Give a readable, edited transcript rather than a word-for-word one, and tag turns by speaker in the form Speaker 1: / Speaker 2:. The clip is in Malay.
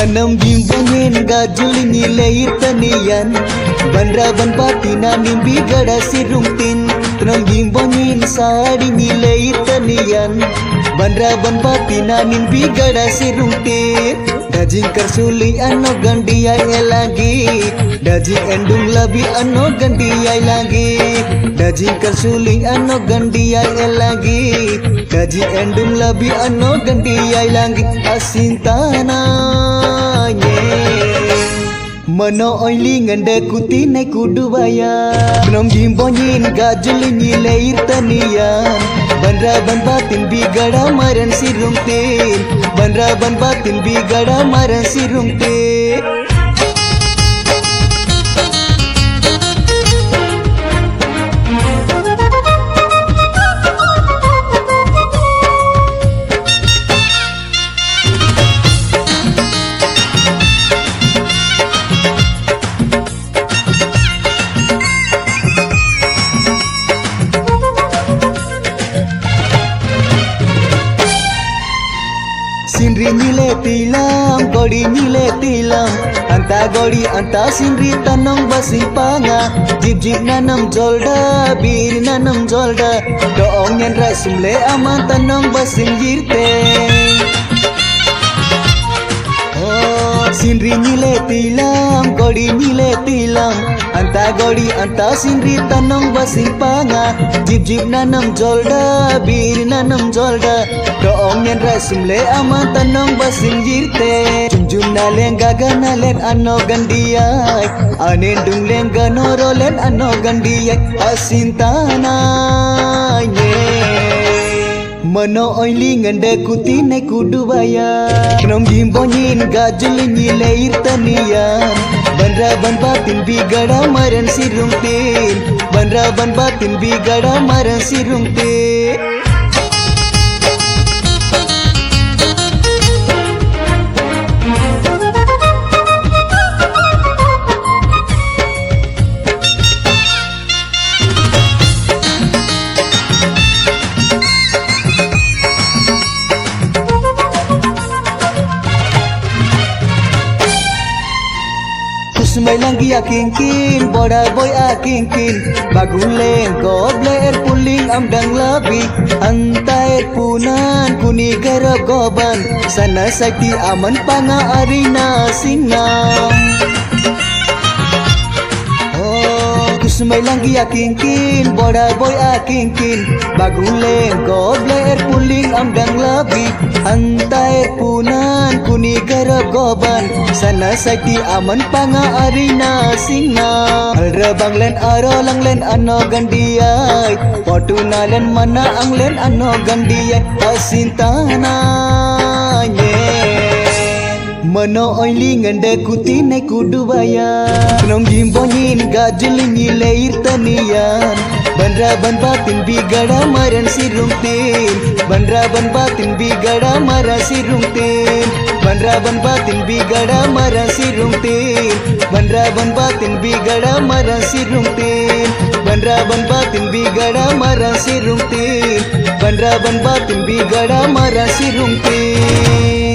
Speaker 1: Nanam bimbangin gajul nilai tanian Banraban patina nimbi gada sirungtin Tanam bimbangin sari nilai tanian Banraban patina nimbi gada sirungtin Dajing karsuli ano gandiay lagi Dajing endung labi ano gandiay lagi Dajing karsuli ano gandiay lagi Dajing endung labi ano gandiay lagi Asintana Mano oilingan de kutinay kudubaya Nong gimbonyin gajul nyilair tanian Banraban batin bigada maran sirungtin Banraban batin bigada maran sirungtin Sinri nile tilam, godi nile tilam Anta godi, anta sinri tanong basipanga Jib jib nanam jolda, bir nanam jolda Doong yan rasumle aman tanong basing jirte Sinri nile tilam, godi nile tilam Anta godi, anta sinri tanong basipanga Jib jib nanam jolda, bir nanam jolda Doong yan rasumle aman tanong basing jirte Jum nalen gaga nalen ano gandiyay Anen dung len ganoro len ano gandiyay Asintana Mano oilingan de kutinay kudubaya Nong gimbonyin gajul nyilair tanian Banraban batin bigada maran sirungtin Banraban batin bigada maran sirungtin Sumay langgi akingkin, boda boy akingkin Baguleng gobler puling amdang labi Antay punan kuni garagoban Sana sakti aman panga arina sinam Sumay langgi akingkin, boda boy akingkin Baguleng gobler puling amdang labi Antay punan kuni garagoban Sana sakti aman panga arina singa Alrabang len arolang len ano gandiyay Potunalan mana ang len ano gandiyay Asintana Mano oilingan de kutinay kudubaya Nong gimbonyin gajul nyilair tanian Banraban batin bigada maran sirungtin Banraban batin bigada maran sirungtin Banraban batin bigada maran sirungtin Banraban batin bigada maran sirungtin Banraban batin bigada maran sirungtin Banraban batin bigada maran sirungtin